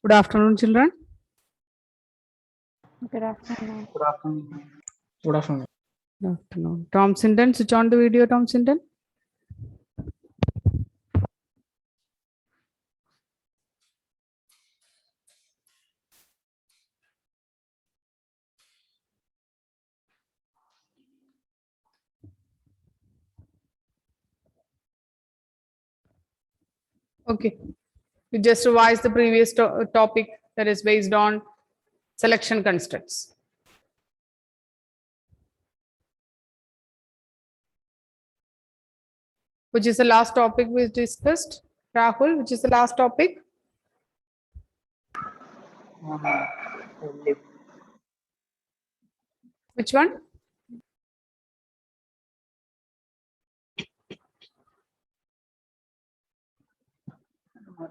Good afternoon, children. Good afternoon. Good afternoon. Good afternoon. Good afternoon. Tom Sinton, switch on the video, Tom Sinton. Okay. We just revised the previous topic that is based on selection constructs. Which is the last topic we discussed? Rahul, which is the last topic? Which one?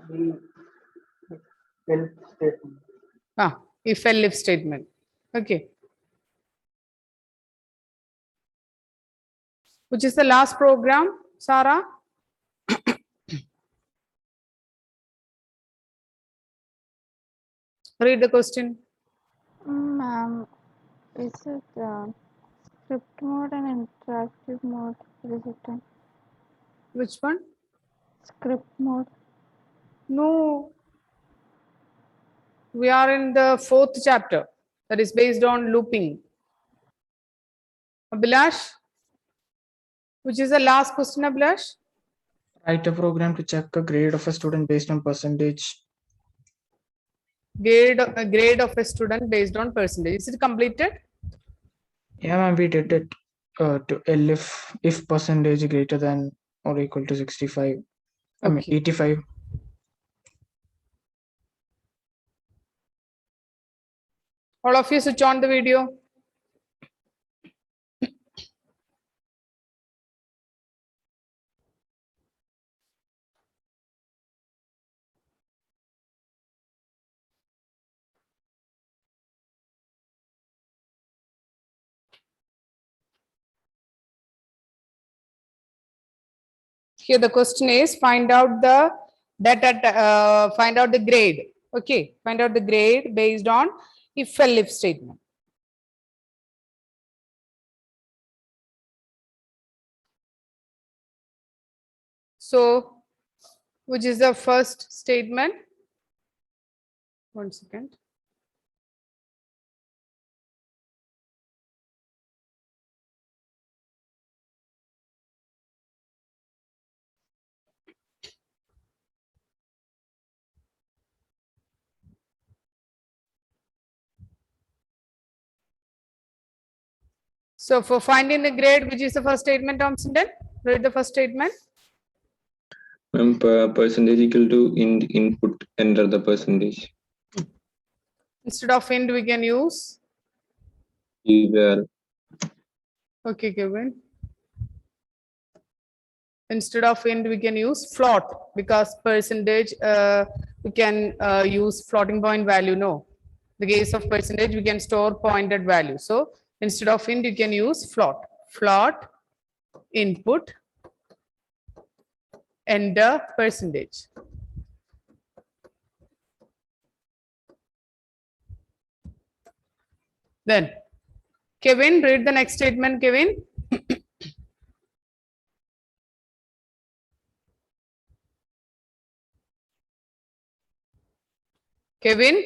The if statement. If elif statement. Okay. Which is the last program, Sarah? Read the question. Ma'am, is it script mode and interactive mode? Is it Which one? script mode? No. We are in the 4th chapter that is based on looping. Abhilash, which is the last question, Abhilash? Write a program to check a grade of a student based on percentage. Grade of a student based on percentage. Is it completed? Yeah, ma'am, we did it to if percentage greater than or equal to 65. I mean Okay. 85. All of you switch on the video. Here the question is find out the data, find out the grade. Okay, find out the grade based on if statement. So, which is the first statement? 1 second. So for finding the grade, which is the first statement, Thompson? Read the first statement. Percentage equal to input, enter the percentage. Instead of int, we can use. Eval. Okay, Kevin. Instead of int, we can use float because percentage, we can use floating point value. No, the case of percentage, we can store pointed value. So instead of int, you can use float. Float input enter percentage. Then Kevin, read the next statement, Kevin. Kevin.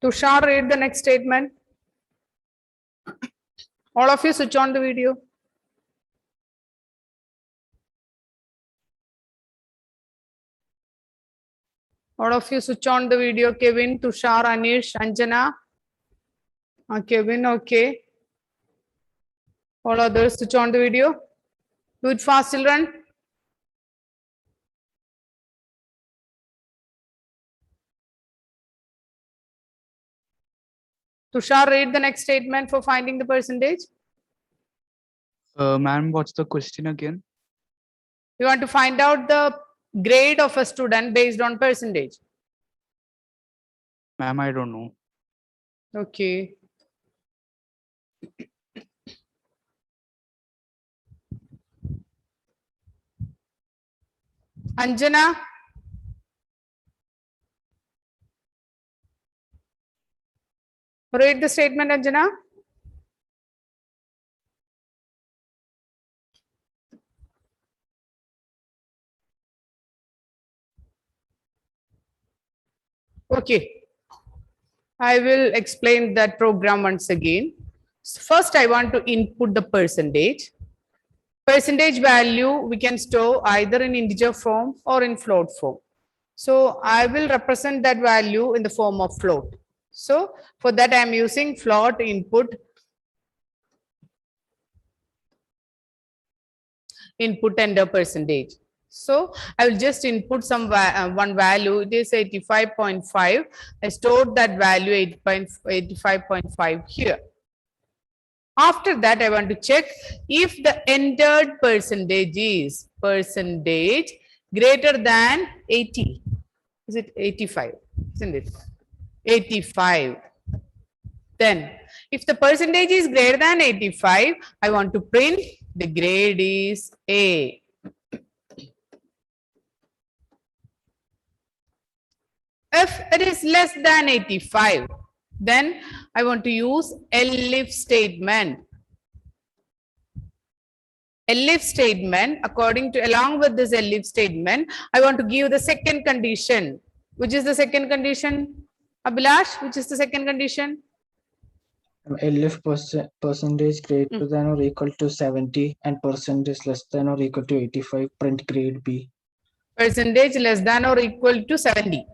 Tushar, read the next statement. All of you switch on the video. All of you switch on the video. Kevin, Tushar, Anish, Anjana. Kevin, okay. All others switch on the video. Do it fast, children. Tushar, read the next statement for finding the percentage. Ma'am, what's the question again? You want to find out the grade of a student based on percentage. Ma'am, I don't know. Okay. Anjana? Read the statement, Anjana. Okay. I will explain that program once again. First, I want to input the percentage. Percentage value we can store either in integer form or in float form. So I will represent that value in the form of float. So for that I am using float input enter percentage. So I will just input some one value. It is 85.5. I stored that value 85.5 here. After that, I want to check if the entered percentage is percentage greater than 80. Is it 85? Isn't it? 85. Then, if the percentage is greater than 85, I want to print the grade is A. If it is less than 85, then I want to use elif statement. Elif statement, according to along with this elif statement, I want to give the second condition. Which is the second condition? Abhilash, which is the second condition? If percentage greater than or equal to 70 and percentage less than or equal to 85, print grade B. Percentage less than or equal to 70,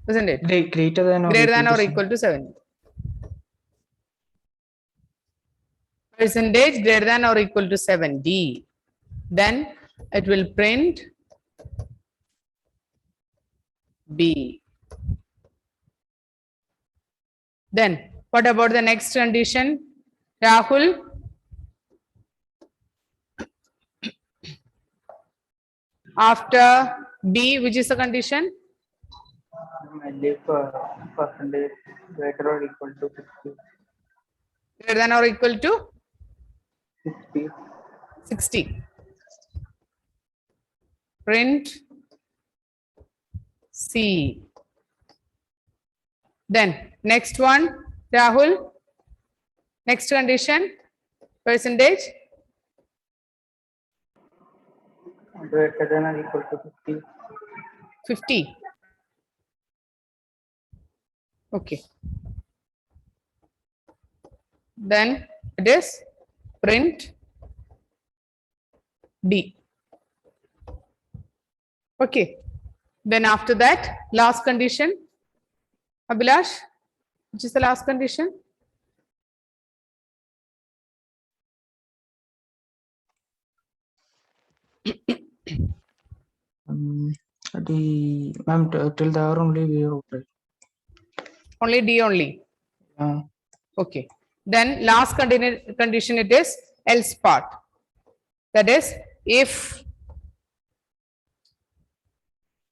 isn't it? Greater than or equal to 70. Percentage greater than or equal to 70. Then it will print B. Then what about the next condition? Rahul? After B, which is the condition? If percentage greater or equal to 60. Greater than or equal to 60. 60. Print C. Then next one, Rahul. Next condition, percentage Greater than or equal to 50. 50. Okay. Then it is print D. Okay. Then after that, last condition. Abhilash, which is the last condition? The ma'am till there only we wrote it. Only D only. Okay. Then last condition it is else part. That is, if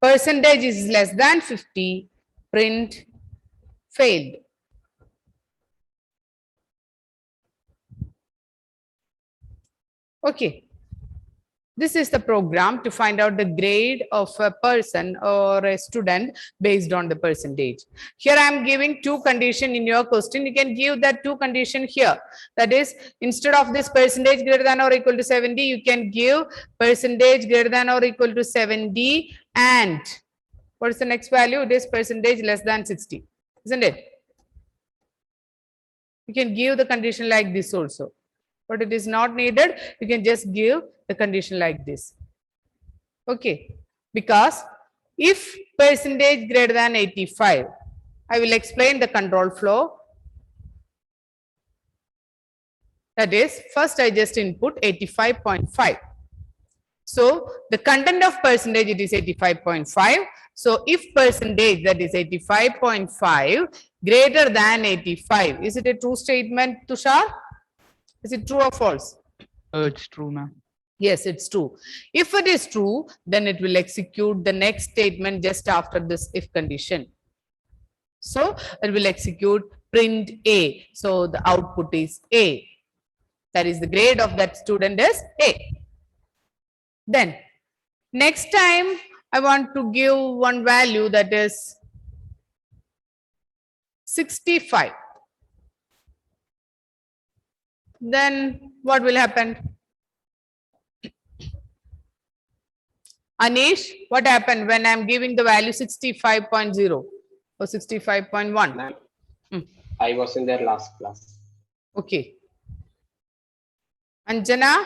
percentage is less than 50, print failed. Okay. This is the program to find out the grade of a person or a student based on the percentage. Here I am giving two conditions in your question. You can give that two condition here. That is, instead of this percentage greater than or equal to 70, you can give percentage greater than or equal to 70 and what is the next value? It is percentage less than 60, isn't it? You can give the condition like this also. But it is not needed. You can just give the condition like this. Okay. Because if percentage greater than 85, I will explain the control flow. That is, first I just input 85.5. So the content of percentage, it is 85.5. So if percentage, that is 85.5 greater than 85, is it a true statement, Tushar? Is it true or false? It's true, ma'am. Yes, it's true. If it is true, then it will execute the next statement just after this if condition. So it will execute print A. So the output is A. That is the grade of that student is A. Then next time I want to give one value that is 65. Then what will happen? Anish, what happened when I'm giving the value 65.0 or 65.1? Ma'am, Hmm. I was in their last class. Okay. Anjana?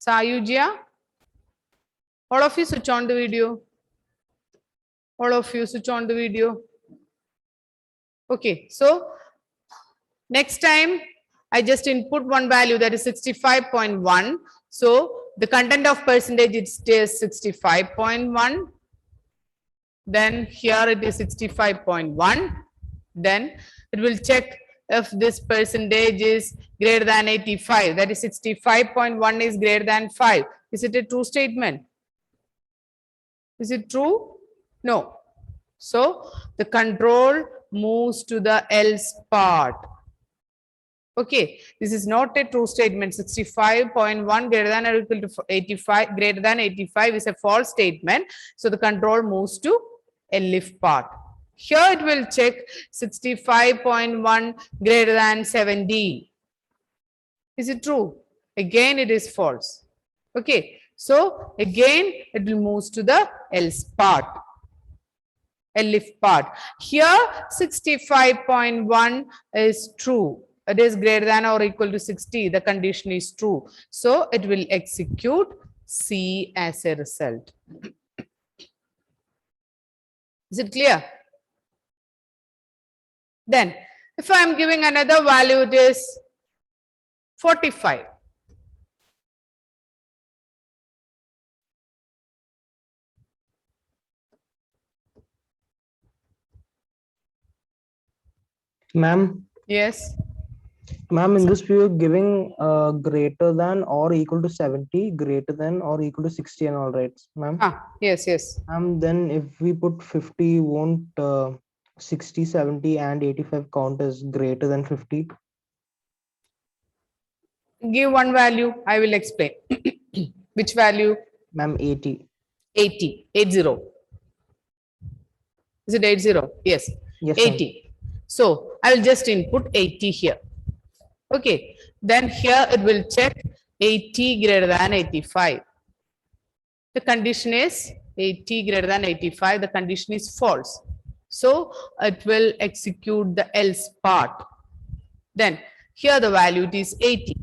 Sayujya? All of you switch on the video. All of you switch on the video. Okay, so next time I just input one value that is 65.1. So the content of percentage it stays 65.1. Then here it is 65.1. Then it will check if this percentage is greater than 85. That is 65.1 is greater than 5. Is it a true statement? Is it true? No. So the control moves to the else part. Okay, this is not a true statement. 65.1 greater than or equal to 85, greater than 85 is a false statement. So the control moves to elif part. Here it will check 65.1 greater than 70. Is it true? Again, it is false. Okay, so again, it will move to the else part. Elif part. Here 65.1 is true. It is greater than or equal to 60. The condition is true. So it will execute C as a result. Is it clear? Then if I am giving another value, it is 45. Ma'am, Yes. ma'am, in this we are giving greater than or equal to 70, greater than or equal to 60 and all, right, ma'am? Yes, yes. Then if we put 50, won't 60, 70 and 85 count as greater than 50? Give one value. I will explain. Which value? Ma'am, 80. 80. 80. Is it 80? Yes. Yes, ma'am. 80. So I will just input 80 here. Okay. Then here it will check 80 greater than 85. The condition is 80 greater than 85. The condition is false. So it will execute the else part. Then here the value it is 80.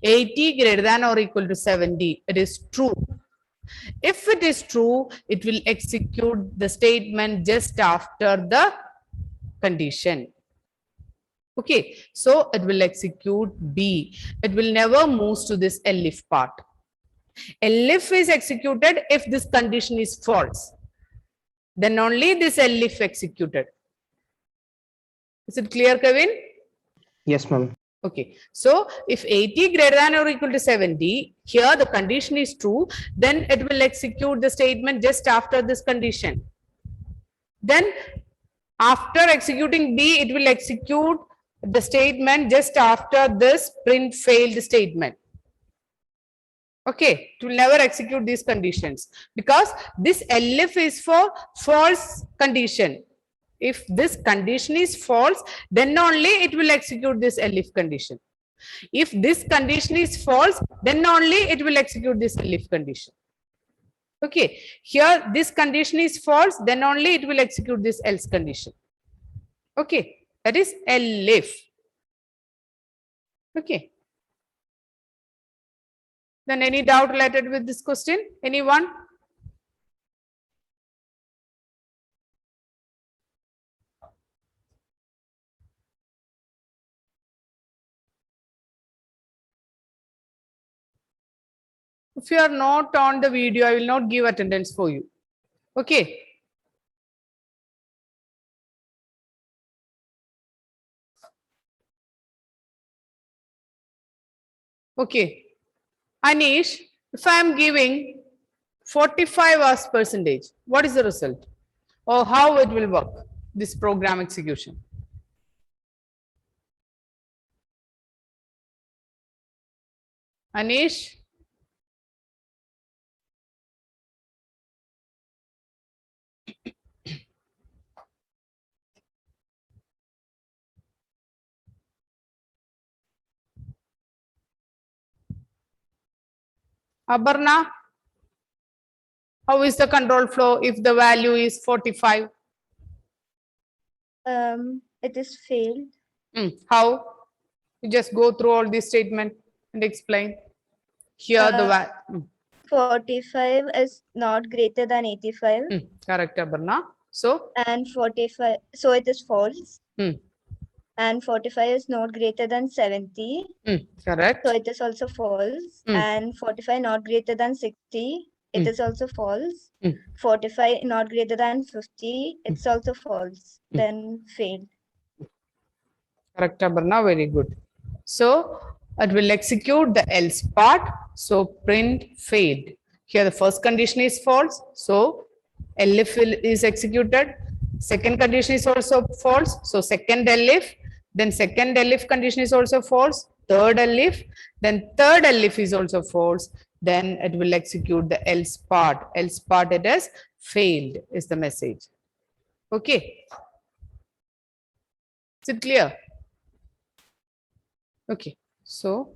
80 greater than or equal to 70. It is true. If it is true, it will execute the statement just after the condition. Okay, so it will execute B. It will never move to this elif part. Elif is executed if this condition is false. Then only this elif executed. Is it clear, Kevin? Yes, ma'am. Okay, so if 80 greater than or equal to 70, here the condition is true, then it will execute the statement just after this condition. Then after executing B, it will execute the statement just after this print failed statement. Okay, it will never execute these conditions because this elif is for false condition. If this condition is false, then only it will execute this elif condition. If this condition is false, then only it will execute this elif condition. Okay, here this condition is false, then only it will execute this else condition. Okay, that is elif. Okay. Then any doubt related with this question? Anyone? If you are not on the video, I will not give attendance for you. Okay. Okay. Anish, if I am giving 45 as percentage. What is the result? Or how it will work, this program execution? Anish? Aparna? How is the control flow if the value is 45? It is failed. How? You just go through all this statement and explain. Here the value. 45 is not greater than 85 Correct, Aparna. So, and 45, so it is false. And 45 is not greater than 70, correct. so it is also false. And 45 not greater than 60, it is also false. 45 not greater than 50, it's also false. Then failed. Correct, Aparna. Very good. So, it will execute the else part. So, print failed. Here the first condition is false. So, elif is executed. Second condition is also false. So, second elif. Then second elif condition is also false. Third elif. Then third elif is also false. Then it will execute the else part. Else part it has failed is the message. Okay. Is it clear? Okay. So,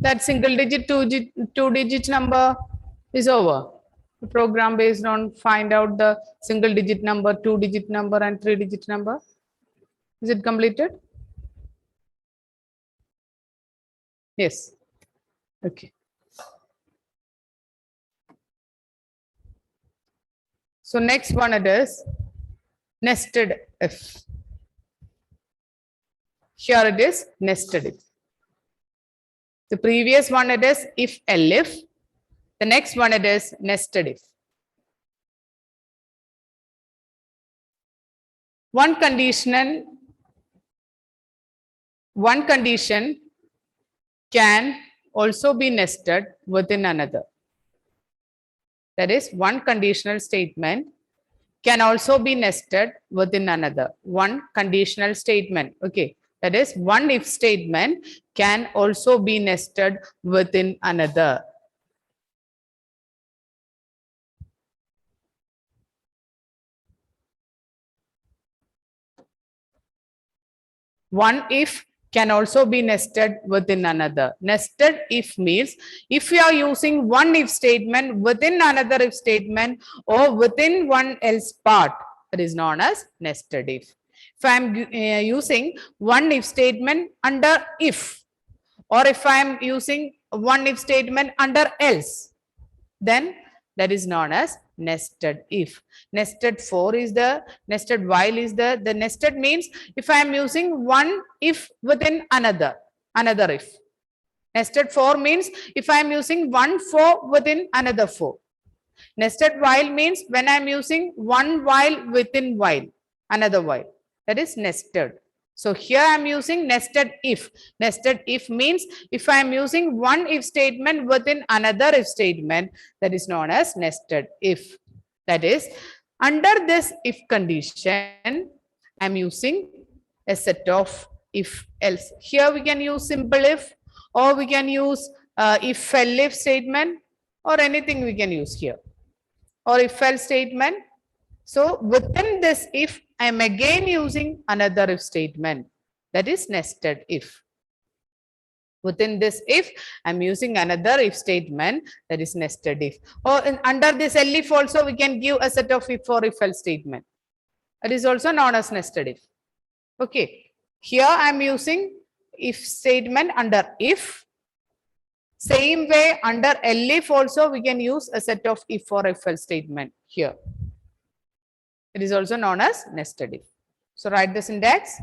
that single digit, two digit number is over. The program based on find out the single digit number, two digit number and three digit number. Is it completed? Yes. Okay. So next one it is nested if. Here it is nested if. The previous one it is if elif. The next one it is nested if. One condition can also be nested within another. That is, one conditional statement can also be nested within another. One conditional statement. Okay. That is, one if statement can also be nested within another. One if can also be nested within another. Nested if means if you are using one if statement within another if statement or within one else part, that is known as nested if. If I am using one if statement under if, or if I am using one if statement under else, then that is known as nested if. Nested for is the nested while is the nested means if I am using one if within another if. Nested for means if I am using one for within another for. Nested while means when I am using one while within while, another while. That is nested. So here I am using nested if. Nested if means if I am using one if statement within another if statement, that is known as nested if. That is, under this if condition, I am using a set of if else. Here we can use simple if, or we can use if elif statement, or anything we can use here, or if else statement. So within this if, I am again using another if statement, that is nested if. Within this if, I am using another if statement, that is nested if. Or under this elif also we can give a set of if or if else statement. That is also known as nested if. Okay. Here I am using if statement under if. Same way, under elif also we can use a set of if or if else statement here. It is also known as nested if. So write the syntax.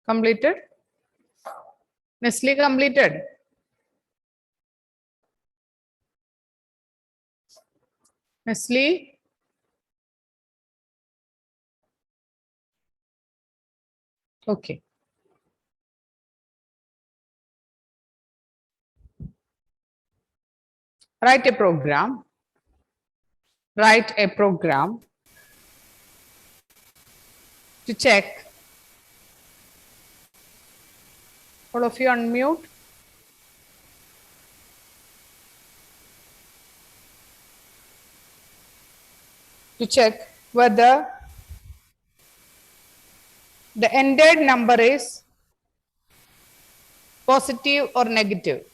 Completed? Nestle completed? Nestle? Okay. Write a program. Write a program to check. All of you unmute. To check whether the ended number is positive or negative.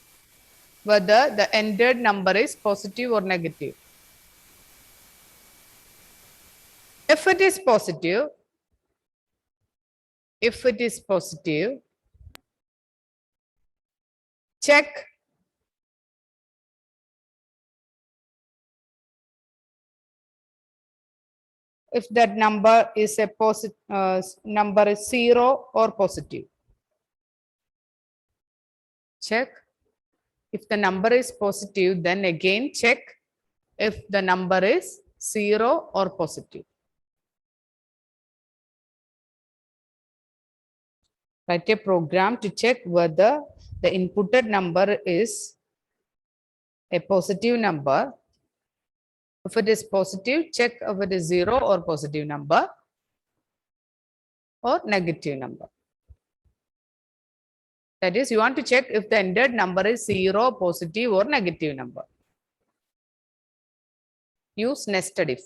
Whether the ended number is positive or negative. If it is positive, check if that number is a number is 0 or positive. Check if the number is positive, then again check if the number is 0 or positive. Write a program to check whether the inputted number is a positive number. If it is positive, check if it is 0 or positive number or negative number. That is, you want to check if the ended number is 0, positive or negative number. Use nested if.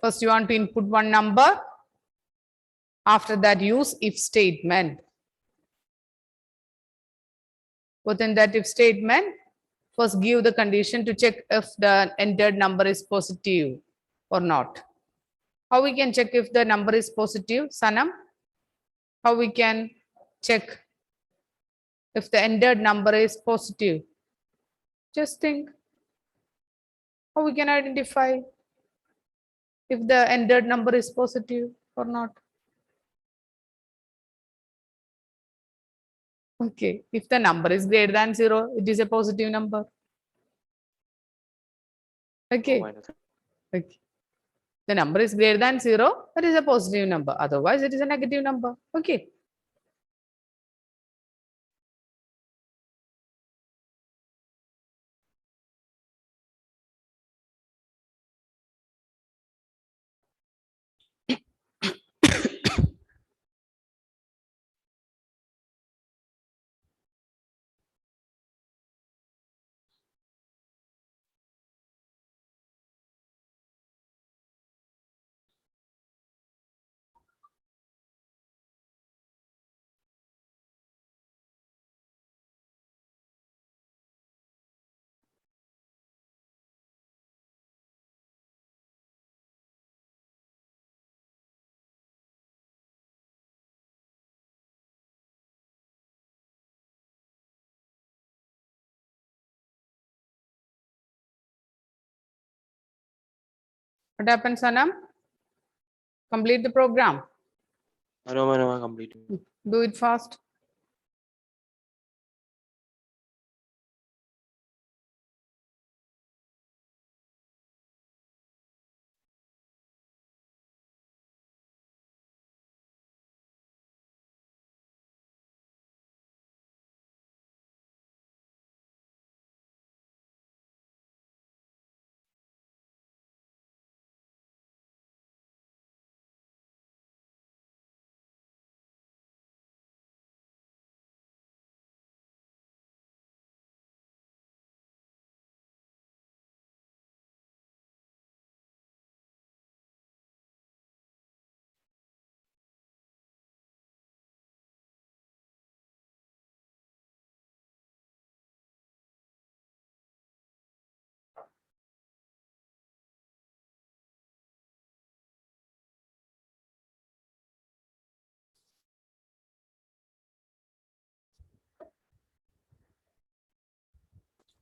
First, you want to input one number. After that, use if statement. Within that if statement, first give the condition to check if the entered number is positive or not. How we can check if the number is positive, Sanam? How we can check if the entered number is positive? Just think. How we can identify if the entered number is positive or not? Okay, if the number is greater than 0, it is a positive number. Okay. Okay. The number is greater than 0, that is a positive number. Otherwise, it is a negative number. Okay. What happens, Anam? Complete the program. No, complete. Do it fast.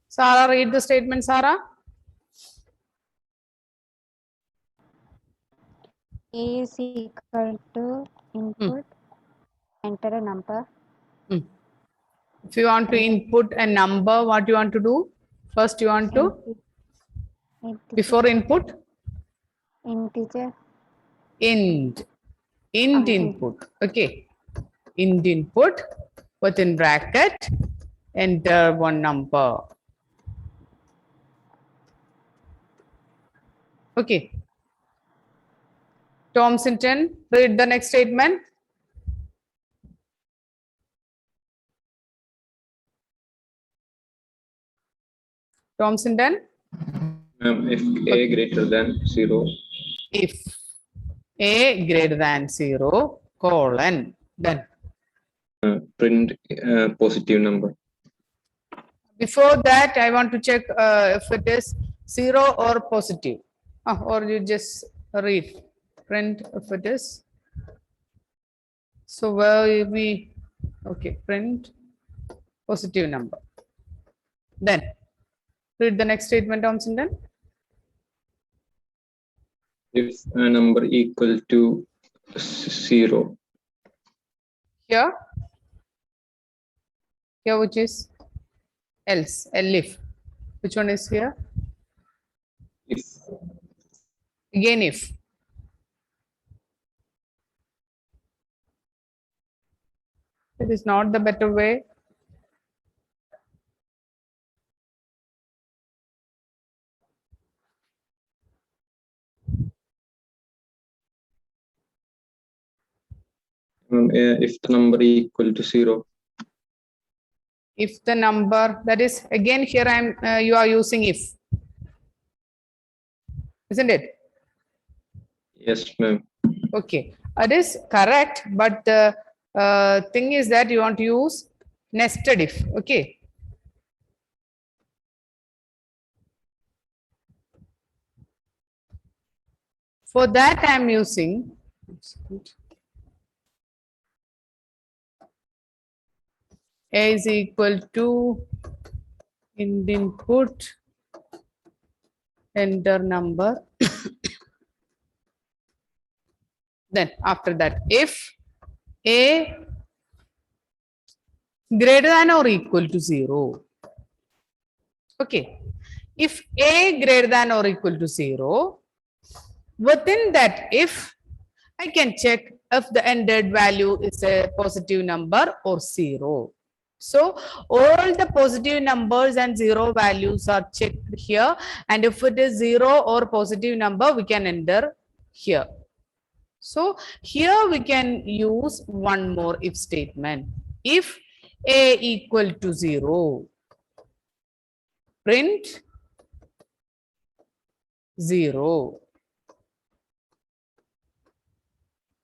Sarah, read the statement, Sarah. A is equal to input, enter a number. If you want to input a number, what you want to do? First, you want to, before input, Integer. int Int. input. Okay, int input within bracket, enter one number. Okay. Thompson, read the next statement. Thompson, If a greater than 0, if a greater than 0, colon, then print positive number. before that, I want to check if it is 0 or positive. Or you just read, print if it is. So where we, okay, print positive number. Then read the next statement, Thompson. If a number equal to 0, Here, which is else, if. Which one is here? if Again, if. It is not the better way. if the number equal to 0, If the number, that is again here you are using if, isn't it? yes, ma'am. Okay, it is correct, but the thing is that you want to use nested if. Okay. For that, I am using A is equal to int input, enter number. Then after that, if A greater than or equal to 0. Okay. If A greater than or equal to 0, within that if, I can check if the ended value is a positive number or 0. So all the positive numbers and 0 values are checked here, and if it is 0 or positive number, we can enter here. So here we can use one more if statement. If A equal to 0, print 0.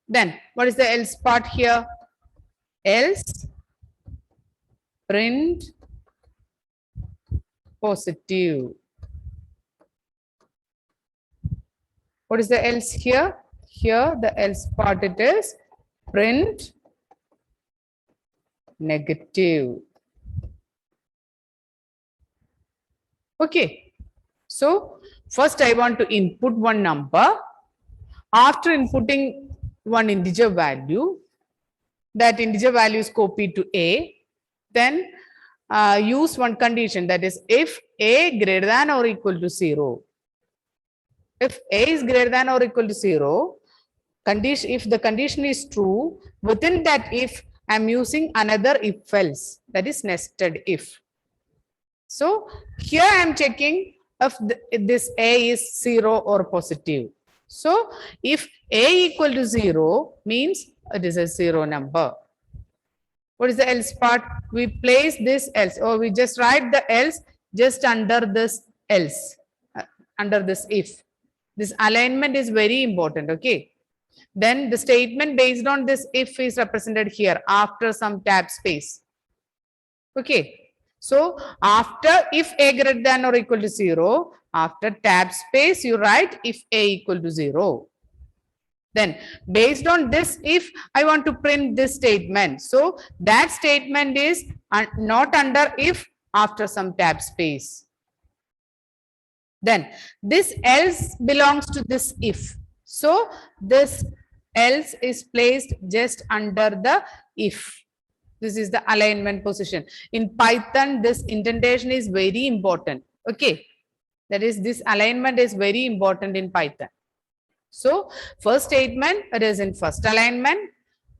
Then what is the else part here? Else print positive. What is the else here? Here the else part it is print negative. Okay. So first I want to input one number. After inputting one integer value, that integer value is copied to A. Then use one condition, that is if A greater than or equal to 0. If A is greater than or equal to 0, condition, if the condition is true, within that if I'm using another if else, that is nested if. So here I'm checking if this A is 0 or positive. So if A equal to 0 means it is a 0 number. What is the else part? We place this else, or we just write the else just under this else, under this if. This alignment is very important, okay? Then the statement based on this if is represented here after some tab space. Okay. So after if A greater than or equal to 0, after tab space, you write if A equal to 0. Then based on this if, I want to print this statement. So that statement is not under if, after some tab space. Then this else belongs to this if. So this else is placed just under the if. This is the alignment position. In Python, this indentation is very important. Okay. That is, this alignment is very important in Python. So first statement, it is in first alignment.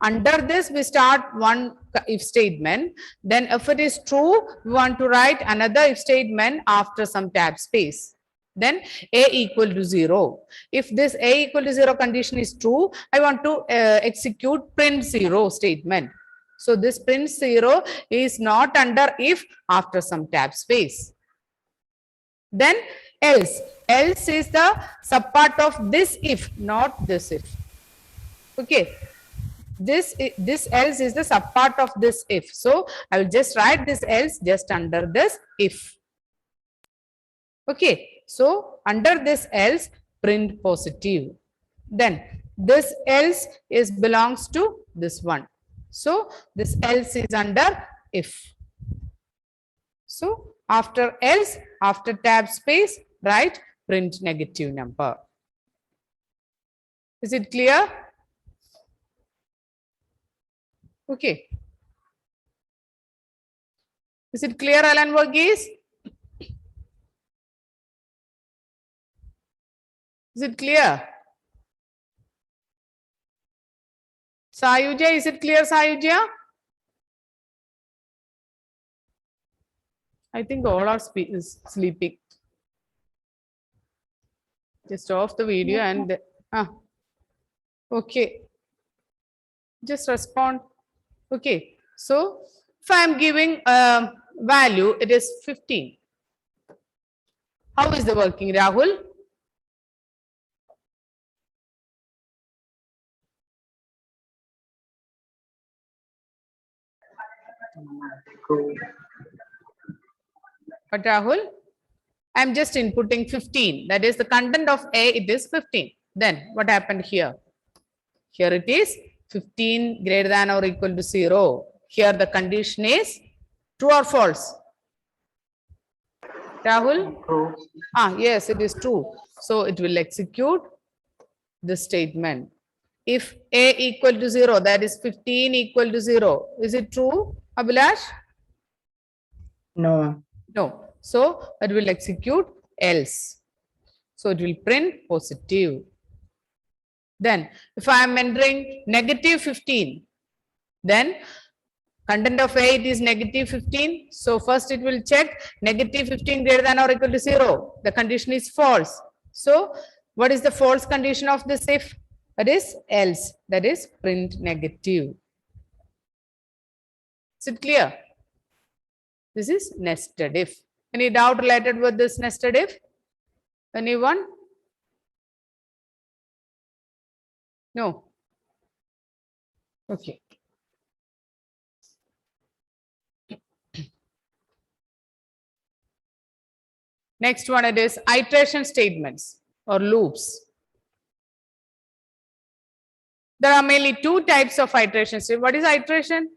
Under this, we start one if statement. Then if it is true, we want to write another if statement after some tab space. Then A equal to 0. If this A equal to 0 condition is true, I want to execute print 0 statement. So this print 0 is not under if, after some tab space. Then else. Else is the subpart of this if, not this if. Okay. This else is the subpart of this if. So I will just write this else just under this if. Okay. So under this else, print positive. Then this else is belongs to this one. So this else is under if. So after else, after tab space, write print negative number. Is it clear? Okay. Is it clear, Alan Varghese? Is it clear? Sayuja, is it clear, Sayuja? I think all are sleeping. Just off the video and okay. Just respond. Okay. So if I am giving a value, it is 15. How is the working, Rahul? But Rahul, I'm just inputting 15. That is the content of A, it is 15. Then what happened here? Here it is 15 greater than or equal to 0. Here the condition is true or false? Rahul? True. Yes, it is true. So it will execute this statement. If A equal to 0, that is 15 equal to 0. Is it true? Abhilash? No, ma'am. No. So it will execute else. So it will print positive. Then if I am entering negative 15, then content of 8 is negative 15. So first it will check negative 15 greater than or equal to 0. The condition is false. So what is the false condition of this if? That is else. That is print negative. Is it clear? This is nested if. Any doubt related with this nested if? Anyone? No. Okay. Next one, it is iteration statements or loops. There are mainly two types of iterations. What is iteration?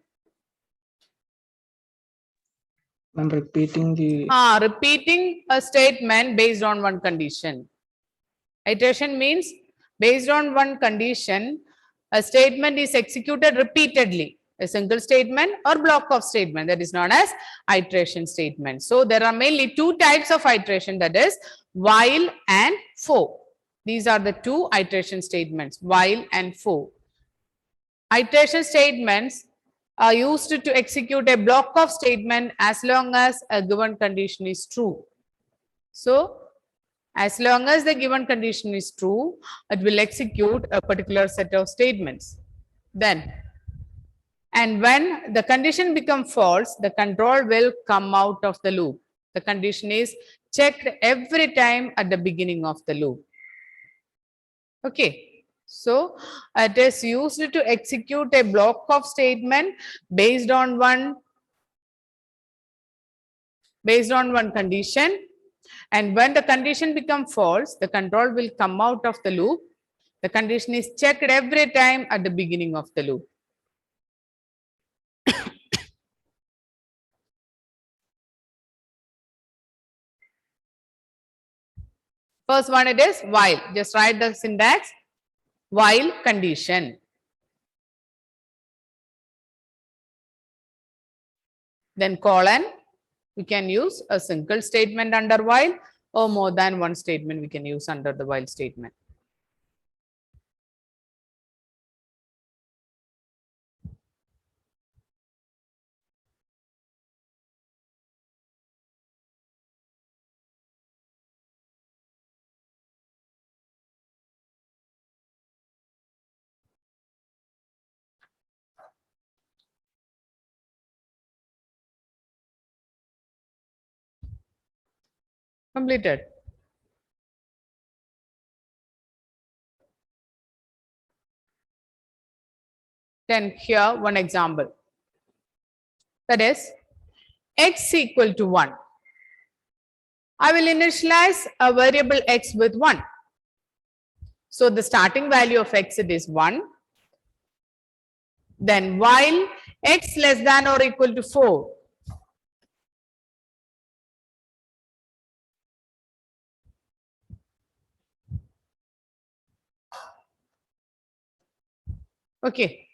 I'm repeating the Repeating a statement based on one condition. Iteration means based on one condition, a statement is executed repeatedly. A single statement or block of statement, that is known as iteration statement. So there are mainly two types of iteration, that is while and for. These are the two iteration statements, while and for. Iteration statements are used to execute a block of statement as long as a given condition is true. So as long as the given condition is true, it will execute a particular set of statements. Then, and when the condition becomes false, the control will come out of the loop. The condition is checked every time at the beginning of the loop. Okay. So it is used to execute a block of statement based on one condition. And when the condition becomes false, the control will come out of the loop. The condition is checked every time at the beginning of the loop. First one, it is while. Just write the syntax. While condition. Then colon. We can use a single statement under while, or more than one statement we can use under the while statement. Completed. Then here one example. That is x equal to 1. I will initialize a variable x with 1. So the starting value of x, it is 1. Then while x less than or equal to 4. Okay.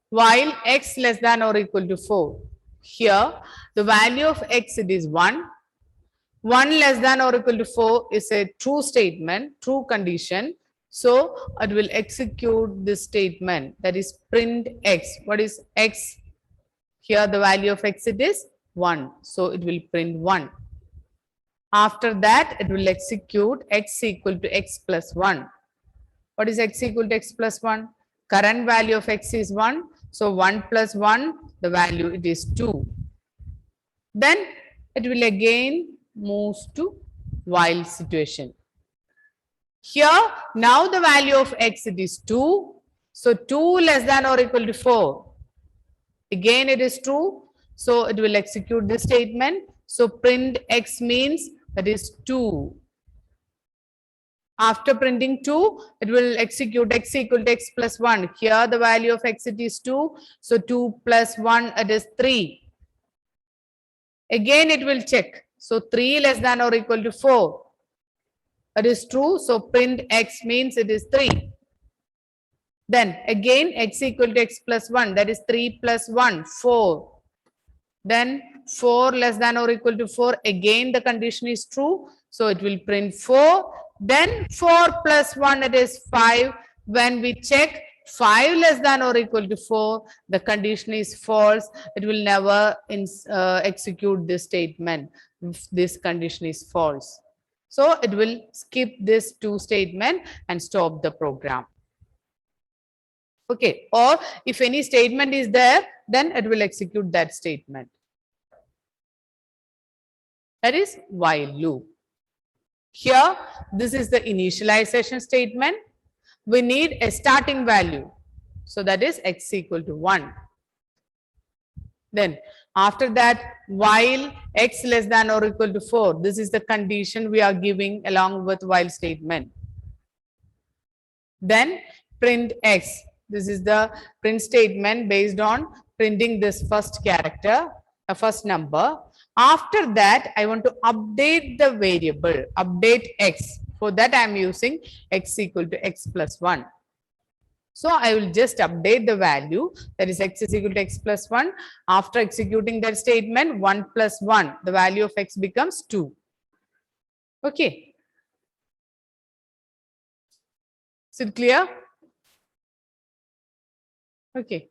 While x less than or equal to 4. Here the value of x, it is 1. 1 less than or equal to 4 is a true statement, true condition. So it will execute this statement, that is print x. What is x? Here the value of x, it is 1. So it will print 1. After that, it will execute x equal to x plus 1. What is x equal to x plus 1? Current value of x is 1. So 1 plus 1, the value, it is 2. Then it will again move to while situation. Here, now the value of x, it is 2. So 2 less than or equal to 4. Again, it is true. So it will execute this statement. So print x means that is 2. After printing 2, it will execute x equal to x plus 1. Here the value of x, it is 2. So 2 plus 1, it is 3. Again, it will check. So 3 less than or equal to 4. It is true. So print x means it is 3. Then again x equal to x plus 1. That is 3 plus 1, 4. Then 4 less than or equal to 4. Again, the condition is true. So it will print 4. Then 4 plus 1, it is 5. When we check 5 less than or equal to 4, the condition is false. It will never execute this statement if this condition is false. So it will skip this 2 statement and stop the program. Okay, or if any statement is there, then it will execute that statement. That is while loop. Here, this is the initialization statement. We need a starting value. So that is x equal to 1. Then after that, while x less than or equal to 4, this is the condition we are giving along with while statement. Then print x. This is the print statement based on printing this first character, a first number. After that, I want to update the variable, update x. For that, I am using x equal to x plus 1. So I will just update the value, that is x is equal to x plus 1. After executing that statement, 1 plus 1, the value of x becomes 2. Okay. Is it clear? Okay.